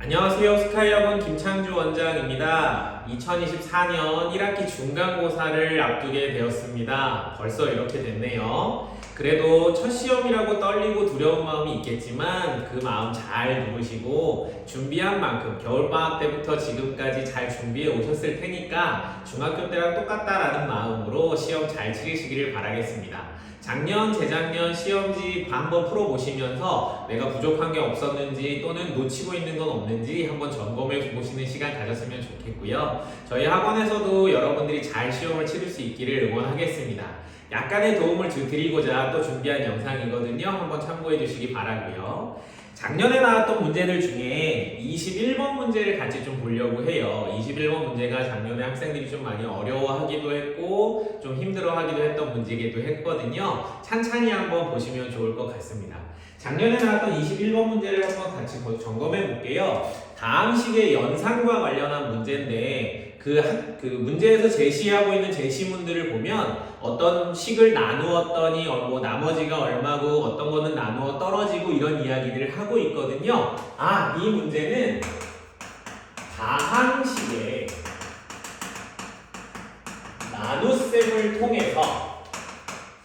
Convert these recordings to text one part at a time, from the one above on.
안녕하세요. 스카이학원 김창주 원장입니다. 2024년 1학기 중간고사를 앞두게 되었습니다. 벌써 이렇게 됐네요. 그래도 첫 시험이라고 떨리고 두려운 마음이 있겠지만 그 마음 잘 누르시고 준비한 만큼 겨울방학 때부터 지금까지 잘 준비해 오셨을 테니까 중학교 때랑 똑같다라는 마음으로 시험 잘 치르시기를 바라겠습니다. 작년, 재작년 시험지 한번 풀어보시면서 내가 부족한 게 없었는지 또는 놓치고 있는 건 없는지 한번 점검해 보시는 시간 가졌으면 좋겠고요. 저희 학원에서도 여러분들이 잘 시험을 치를 수 있기를 응원하겠습니다. 약간의 도움을 드리고자 또 준비한 영상이거든요. 한번 참고해 주시기 바라고요. 작년에 나왔던 문제들 중에 21번 문제를 같이 좀 보려고 해요. 21번 문제가 작년에 학생들이 좀 많이 어려워하기도 했고 좀 힘들어하기도 했던 문제이기도 했거든요. 찬찬히 한번 보시면 좋을 것 같습니다. 작년에 나왔던 21번 문제를 한번 같이 점검해 볼게요. 다음 식의 연산과 관련한 문제인데 그 문제에서 제시하고 있는 제시문들을 보면 어떤 식을 나누었더니 뭐 나머지가 얼마고 어떤 거는 나누어 떨어지고 이런 이야기들을 하고 있거든요. 이 문제는 다항식의 나눗셈을 통해서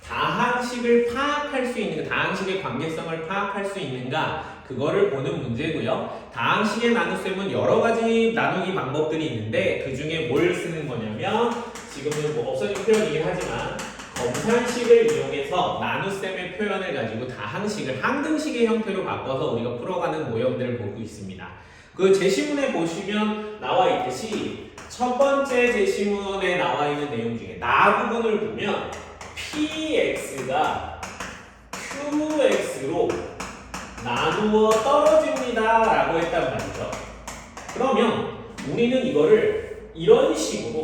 다항식을 파악할 수 있는가, 다항식의 관계성을 파악할 수 있는가 그거를 보는 문제고요. 다항식의 나눗셈은 여러 가지 나누기 방법들이 있는데 그 중에 뭘 쓰는 거냐면 지금은 뭐 없어진 표현이긴 하지만 검산식을 이용해서 나눗셈의 표현을 가지고 다항식을 항등식의 형태로 바꿔서 우리가 풀어가는 모형들을 보고 있습니다. 그 제시문에 보시면 나와 있듯이 첫 번째 제시문에 나와 있는 내용 중에 나 부분을 보면 px가 qx로 나누어 떨어집니다 라고 했단 말이죠. 그러면 우리는 이거를 이런 식으로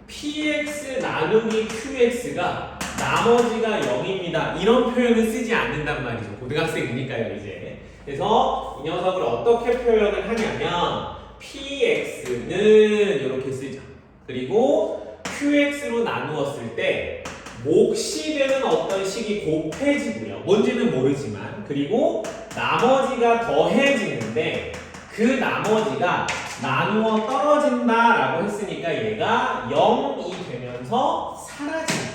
px 나누기 qx가 나머지가 0입니다 이런 표현을 쓰지 않는단 말이죠. 고등학생이니까요 이제. 그래서 이 녀석을 어떻게 표현을 하냐면 px는 이렇게 쓰죠. 그리고 qx로 나누었을 때 몫이 되는 어떤 식이 곱해지고요. 뭔지는 모르지만 그리고 나머지가 더해지는데 그 나머지가 나누어 떨어진다라고 했으니까 얘가 0이 되면서 사라집니다.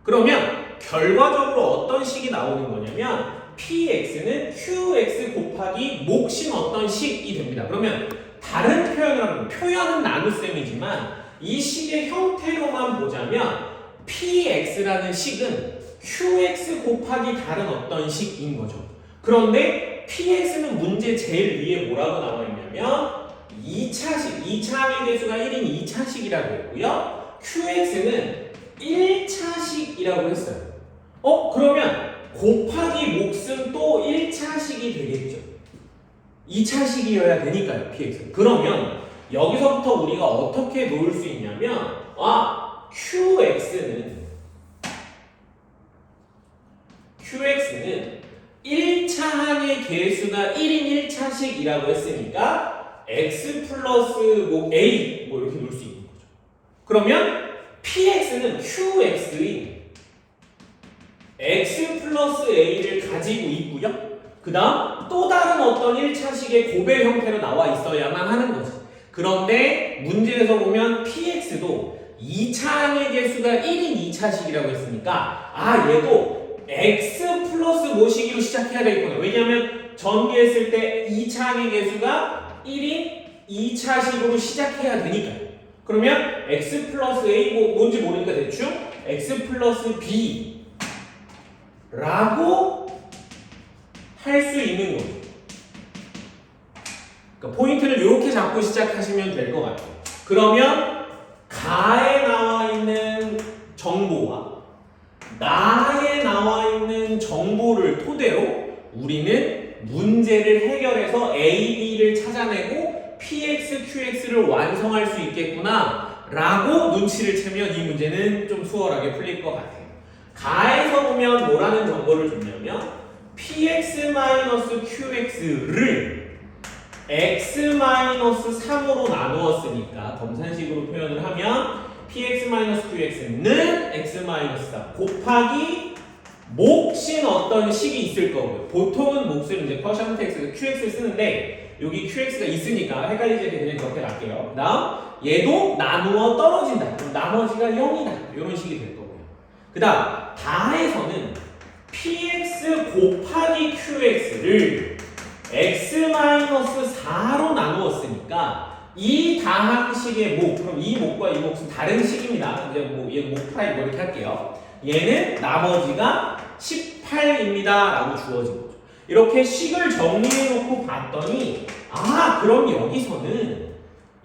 그러면 결과적으로 어떤 식이 나오는 거냐면 px는 qx 곱하기 몫인 어떤 식이 됩니다. 그러면 다른 표현을 하면 표현은 나눗셈이지만 이 식의 형태로만 보자면 px라는 식은 qx 곱하기 다른 어떤 식인 거죠. 그런데 px는 문제 제일 위에 뭐라고 나와 있냐면 2차식, 2차 항의 개수가 1인 2차식이라고 했고요. qx는 1차식이라고 했어요. 그러면 곱하기 몫은 또 1차식이 되겠죠. 2차식이어야 되니까요, px는. 그러면 여기서부터 우리가 어떻게 놓을 수 있냐면 qx는 1차 항의 개수가 1인 1차식이라고 했으니까 x 플러스 a 이렇게 놓을 수 있는 거죠. 그러면 px는 qx인 x 플러스 a를 가지고 있고요. 그 다음 또 다른 어떤 1차식의 곱의 형태로 나와 있어야만 하는 거죠. 그런데 문제에서 보면 px도 2차 항의 개수가 1인 2차식이라고 했으니까 얘도 x 플러스 모시기로 시작해야 되겠구나. 왜냐하면 전개했을 때 2차 항의 개수가 1인 2차식으로 시작해야 되니까요. 그러면 x 플러스 a 뭔지 모르니까 대충 x 플러스 b 라고 할 수 있는 거죠. 그러니까 포인트를 이렇게 잡고 시작하시면 될 것 같아요. 그러면 가에 나와 있는 정보와 나에 나와 있는 정보를 토대로 우리는 문제를 해결해서 A, B를 찾아내고 PX, QX를 완성할 수 있겠구나 라고 눈치를 채면 이 문제는 좀 수월하게 풀릴 것 같아요. 가에서 보면 뭐라는 정보를 줬냐면 PX-QX를 x-3으로 나누었으니까 검산식으로 표현을 하면 px-qx는 x-4 곱하기 몫인 어떤 식이 있을 거고요. 보통은 몫을 이제 퍼센트 x에서 qx를 쓰는데 여기 qx가 있으니까 헷갈리지 않게 그냥 그렇게 갈게요. 그 다음 얘도 나누어 떨어진다. 그럼 나머지가 0이다. 이런 식이 될 거고요. 그 다음 다에서는 px 곱하기 qx를 x-4로 나누었으니까 이 다항식의 목, 그럼 이 목과 이 목은 다른 식입니다. 이제 얘는 목 프라임 이렇게 할게요. 얘는 나머지가 18입니다. 라고 주어진 거죠. 이렇게 식을 정리해 놓고 봤더니 그럼 여기서는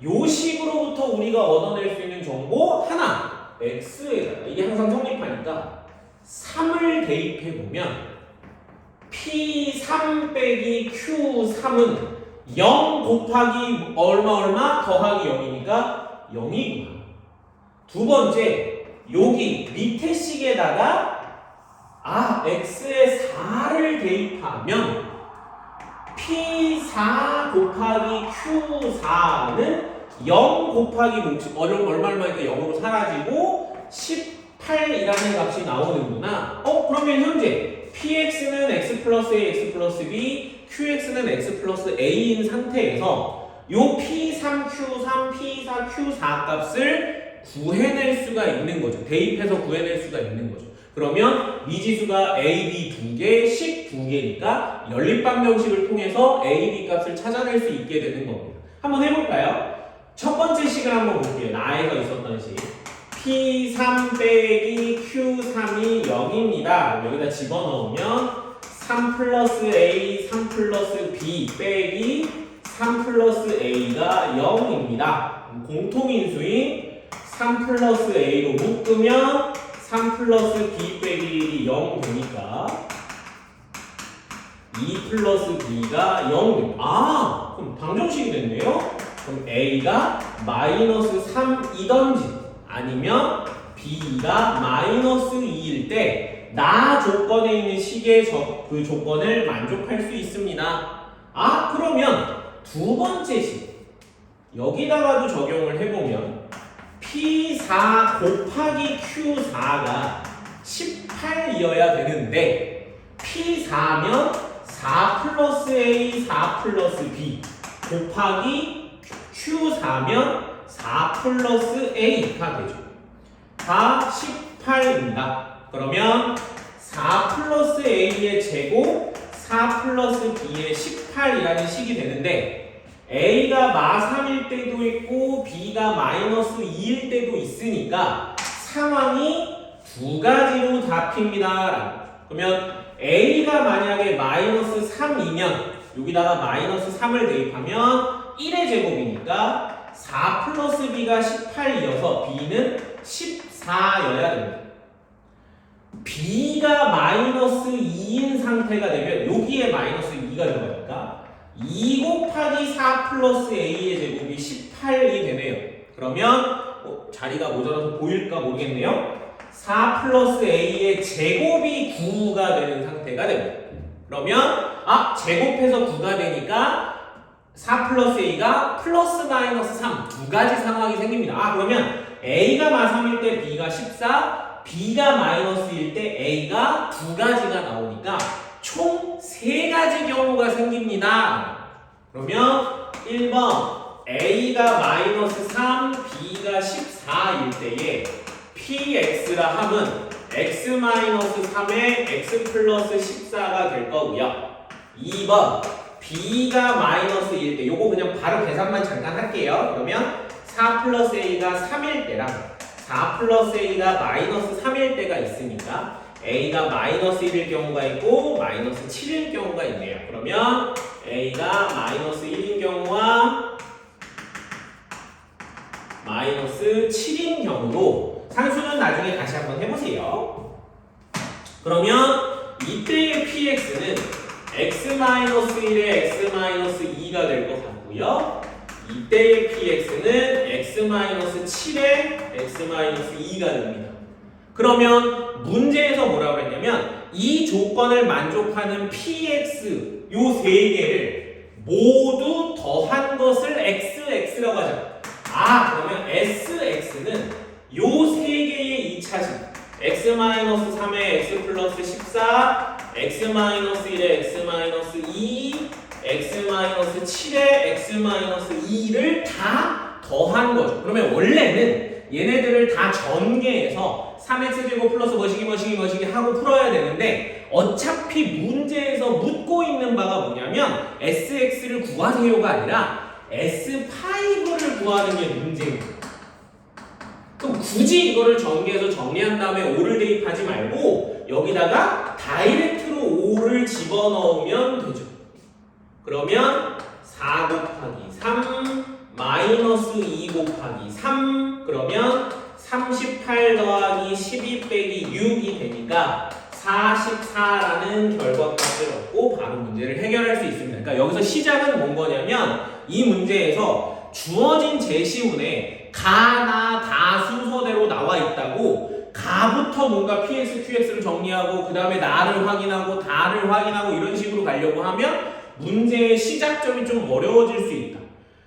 요 식으로부터 우리가 얻어낼 수 있는 정보 하나 x에다가 이게 항상 성립하니까 3을 대입해 보면 P3 빼기 Q3은 0 곱하기 얼마 더하기 0이니까 0이구나. 두 번째, 여기 밑에 식에다가 x에 4를 대입하면 P4 곱하기 Q4는 0 곱하기 얼마니까 0으로 사라지고 18이라는 값이 나오는구나. 그러면 현재 px는 x 플러스 a, x 플러스 b, qx는 x 플러스 a인 상태에서 요 p3q3, p4q4 값을 구해낼 수가 있는 거죠. 대입해서 구해낼 수가 있는 거죠. 그러면 미지수가 a, b 두 개, 식 두 개니까 연립방정식을 통해서 a, b 값을 찾아낼 수 있게 되는 겁니다. 한번 해볼까요? 첫 번째 식을 한번 볼게요. 나에서 있었던 식. P3 빼기 Q3이 0입니다. 여기다 집어넣으면 3 플러스 A, 3 플러스 B 빼기 3 플러스 A가 0입니다. 공통인수인 3 플러스 A로 묶으면 3 플러스 B 빼기 1이 0 되니까 2 플러스 B가 0입니다. 그럼 방정식이 됐네요. 그럼 A가 마이너스 3이던지 아니면 B가 마이너스 2일 때 나 조건에 있는 식의 그 조건을 만족할 수 있습니다. 그러면 두 번째 식 여기다가도 적용을 해보면 P4 곱하기 Q4가 18이어야 되는데 P4면 4 플러스 A, 4 플러스 B 곱하기 Q4면 4 플러스 A가 되죠. 다 18입니다. 그러면 4 플러스 A의 제곱 4 플러스 B의 18이라는 식이 되는데 A가 마3일 때도 있고 B가 마이너스 2일 때도 있으니까 상황이 두 가지로 잡힙니다. 그러면 A가 만약에 마이너스 3이면 여기다가 마이너스 3을 대입하면 1의 제곱이니까 4 플러스 B가 18이어서 B는 14여야 됩니다. B가 마이너스 2인 상태가 되면 여기에 마이너스 2가 들어가니까 2 곱하기 4 플러스 A의 제곱이 18이 되네요. 그러면 자리가 모자라서 보일까 모르겠네요. 4 플러스 A의 제곱이 9가 되는 상태가 됩니다. 그러면 제곱해서 9가 되니까 4 플러스 A가 플러스 마이너스 3 두 가지 상황이 생깁니다. 그러면 A가 마3일 때 B가 14, B가 마이너스 1일 때 A가 두 가지가 나오니까 총 세 가지 경우가 생깁니다. 그러면 1번 A가 마이너스 3, B가 14일 때에 PX라 함은 X 마이너스 3에 X 플러스 14가 될 거고요. 2번 B가 마이너스 1일 때 요거 그냥 바로 계산만 잠깐 할게요. 그러면 4 플러스 A가 3일 때랑 4 플러스 A가 마이너스 3일 때가 있으니까 A가 마이너스 1일 경우가 있고 마이너스 7일 경우가 있네요. 그러면 A가 마이너스 1인 경우와 마이너스 7인 경우도 산수는 나중에 다시 한번 해보세요. 그러면 이때의 PX는 X-1에 X-2가 될 것 같고요. 이때의 PX는 X-7에 X-2가 됩니다. 그러면 문제에서 뭐라고 했냐면 이 조건을 만족하는 PX 요 세 개를 모두 더한 것을 XX라고 하죠. 그러면 SX는 요 세 개의 2차식 X-3에 X 플러스 14, X-1에 X-2, X-2 x-7에 x-2를 다 더한 거죠. 그러면 원래는 얘네들을 다 전개해서 3x제곱 플러스 뭐시기 하고 풀어야 되는데 어차피 문제에서 묻고 있는 바가 뭐냐면 sx를 구하세요가 아니라 s5를 구하는 게 문제입니다. 그럼 굳이 이거를 전개해서 정리한 다음에 5를 대입하지 말고 여기다가 다이렉트로 5를 집어넣으면 되죠. 그러면 4 곱하기 3 마이너스 2 곱하기 3 그러면 38 더하기 12 빼기 6이 되니까 44라는 결과값을 얻고 바로 문제를 해결할 수 있습니다. 그러니까 여기서 시작은 뭔 거냐면 이 문제에서 주어진 제시문에 가, 나, 다 순서대로 나와 있다고 가부터 뭔가 px, qx를 정리하고 그 다음에 나를 확인하고 다를 확인하고 이런 식으로 가려고 하면 문제의 시작점이 좀 어려워질 수 있다.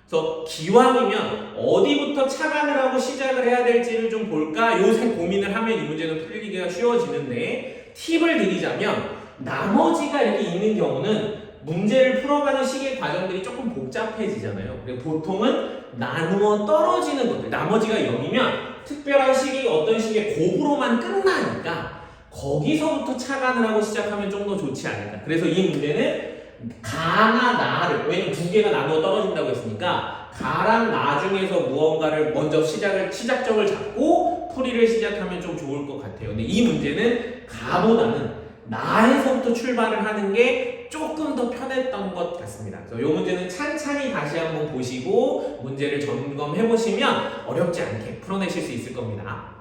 그래서 기왕이면 어디부터 착안을 하고 시작을 해야 될지를 좀 볼까 요새 고민을 하면 이 문제는 풀리기가 쉬워지는데 팁을 드리자면 나머지가 이렇게 있는 경우는 문제를 풀어가는 시기의 과정들이 조금 복잡해지잖아요. 보통은 나누어 떨어지는 것들 나머지가 0이면 특별한 시기 어떤 시기에 곱으로만 끝나니까 거기서부터 착안을 하고 시작하면 좀 더 좋지 않을까. 그래서 이 문제는 가나 나를 왜냐면 두 개가 나누어 떨어진다고 했으니까 가랑 나 중에서 무언가를 먼저 시작점을 잡고 풀이를 시작하면 좀 좋을 것 같아요. 근데 이 문제는 가보다는 나에서부터 출발을 하는 게 조금 더 편했던 것 같습니다. 그래서 이 문제는 찬찬히 다시 한번 보시고 문제를 점검해 보시면 어렵지 않게 풀어내실 수 있을 겁니다.